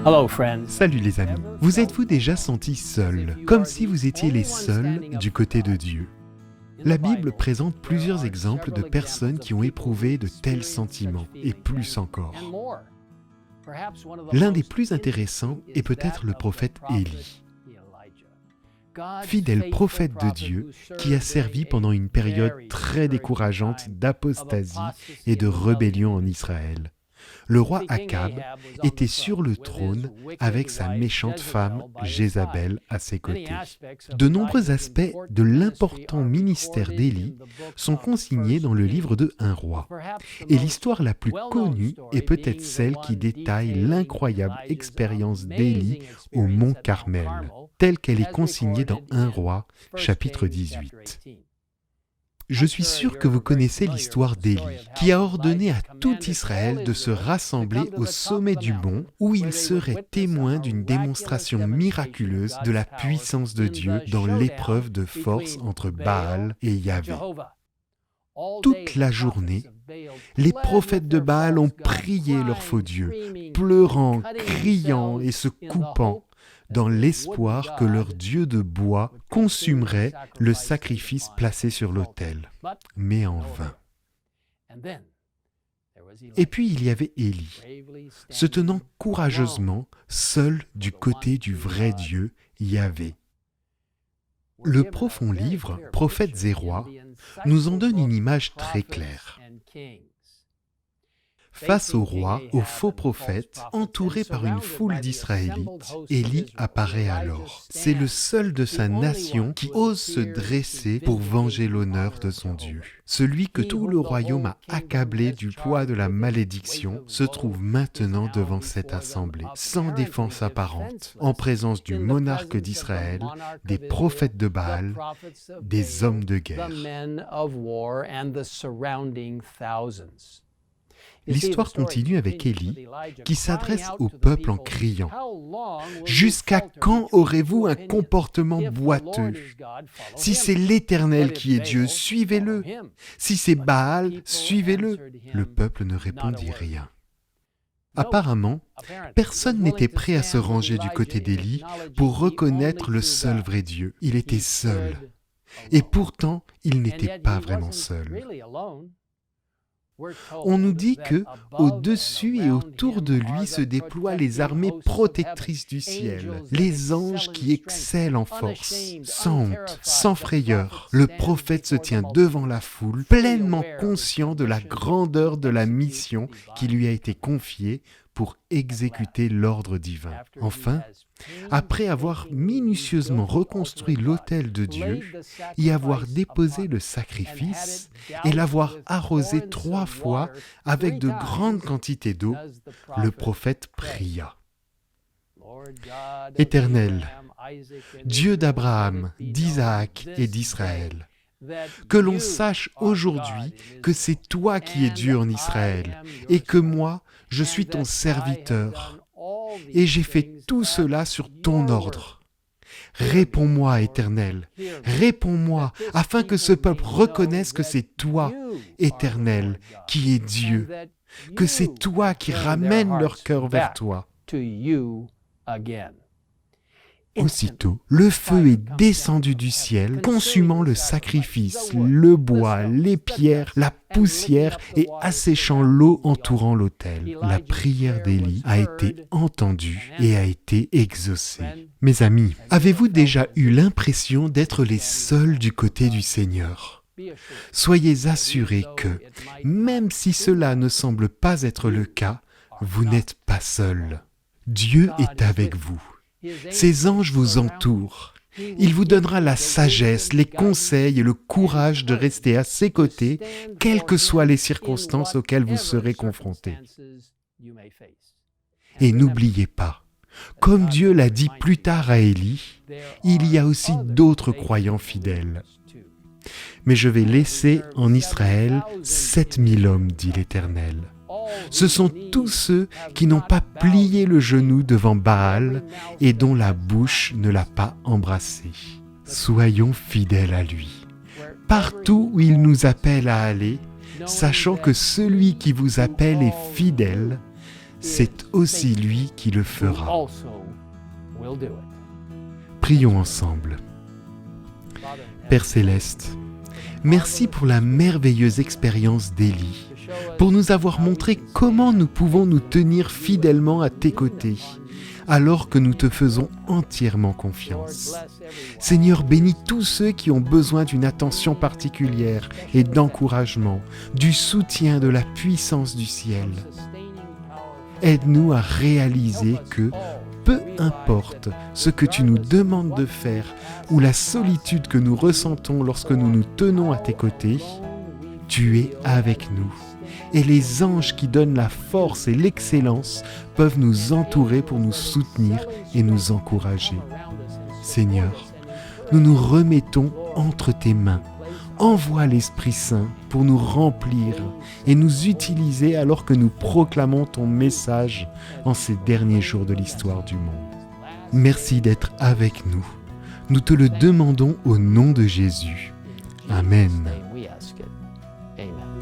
Hello friends. Salut les amis, vous êtes-vous déjà sentis seuls, comme si vous étiez les seuls du côté de Dieu? La Bible présente plusieurs exemples de personnes qui ont éprouvé de tels sentiments, et plus encore. L'un des plus intéressants est peut-être le prophète Élie. Fidèle prophète de Dieu qui a servi pendant une période très décourageante d'apostasie et de rébellion en Israël. Le roi Akab était sur le trône avec sa méchante femme Jézabel à ses côtés. De nombreux aspects de l'important ministère d'Élie sont consignés dans le livre de 1 roi. Et l'histoire la plus connue est peut-être celle qui détaille l'incroyable expérience d'Élie au mont Carmel, telle qu'elle est consignée dans 1 roi, chapitre 18. Je suis sûr que vous connaissez l'histoire d'Élie, qui a ordonné à tout Israël de se rassembler au sommet du mont où il serait témoin d'une démonstration miraculeuse de la puissance de Dieu dans l'épreuve de force entre Baal et Yahvé. Toute la journée, les prophètes de Baal ont prié leur faux Dieu, pleurant, criant et se coupant, dans l'espoir que leur dieu de bois consumerait le sacrifice placé sur l'autel, mais en vain. Et puis il y avait Élie, se tenant courageusement seul du côté du vrai Dieu, Yahvé. Le profond livre, Prophètes et rois, nous en donne une image très claire. Face au roi, au faux prophète, entouré par une foule d'Israélites, Élie apparaît alors. C'est le seul de sa nation qui ose se dresser pour venger l'honneur de son Dieu. Celui que tout le royaume a accablé du poids de la malédiction se trouve maintenant devant cette assemblée, sans défense apparente, en présence du monarque d'Israël, des prophètes de Baal, des hommes de guerre. L'histoire continue avec Élie, qui s'adresse au peuple en criant « Jusqu'à quand aurez-vous un comportement boiteux? Si c'est l'Éternel qui est Dieu, suivez-le. Si c'est Baal, suivez-le. » Le peuple ne répondit rien. Apparemment, personne n'était prêt à se ranger du côté d'Élie pour reconnaître le seul vrai Dieu. Il était seul. Et pourtant, il n'était pas vraiment seul. On nous dit que, au-dessus et autour de lui se déploient les armées protectrices du ciel, les anges qui excellent en force, sans honte, sans frayeur. Le prophète se tient devant la foule, pleinement conscient de la grandeur de la mission qui lui a été confiée pour exécuter l'ordre divin. Enfin, après avoir minutieusement reconstruit l'autel de Dieu, y avoir déposé le sacrifice et l'avoir arrosé 3 fois avec de grandes quantités d'eau, le prophète pria. « Éternel, Dieu d'Abraham, d'Isaac et d'Israël, que l'on sache aujourd'hui que c'est toi qui es Dieu en Israël et que moi, je suis ton serviteur. Et j'ai fait tout cela sur ton ordre. Réponds-moi, Éternel, réponds-moi, afin que ce peuple reconnaisse que c'est toi, Éternel, qui es Dieu, que c'est toi qui ramènes leur cœur vers toi. » Aussitôt, le feu est descendu du ciel, consumant le sacrifice, le bois, les pierres, la poussière et asséchant l'eau entourant l'autel. La prière d'Élie a été entendue et a été exaucée. Mes amis, avez-vous déjà eu l'impression d'être les seuls du côté du Seigneur? Soyez assurés que, même si cela ne semble pas être le cas, vous n'êtes pas seuls. Dieu est avec vous. Ses anges vous entourent. Il vous donnera la sagesse, les conseils et le courage de rester à ses côtés, quelles que soient les circonstances auxquelles vous serez confrontés. Et n'oubliez pas, comme Dieu l'a dit plus tard à Élie, il y a aussi d'autres croyants fidèles. Mais je vais laisser en Israël 7000 hommes, dit l'Éternel. Ce sont tous ceux qui n'ont pas plié le genou devant Baal et dont la bouche ne l'a pas embrassé. Soyons fidèles à lui. Partout où il nous appelle à aller, sachant que celui qui vous appelle est fidèle, c'est aussi lui qui le fera. Prions ensemble. Père Céleste, merci pour la merveilleuse expérience d'Élie, pour nous avoir montré comment nous pouvons nous tenir fidèlement à tes côtés, alors que nous te faisons entièrement confiance. Seigneur, bénis tous ceux qui ont besoin d'une attention particulière et d'encouragement, du soutien de la puissance du ciel. Aide-nous à réaliser que, peu importe ce que tu nous demandes de faire ou la solitude que nous ressentons lorsque nous nous tenons à tes côtés, tu es avec nous. Et les anges qui donnent la force et l'excellence peuvent nous entourer pour nous soutenir et nous encourager. Seigneur, nous nous remettons entre tes mains. Envoie l'Esprit Saint pour nous remplir et nous utiliser alors que nous proclamons ton message en ces derniers jours de l'histoire du monde. Merci d'être avec nous. Nous te le demandons au nom de Jésus. Amen. Amen.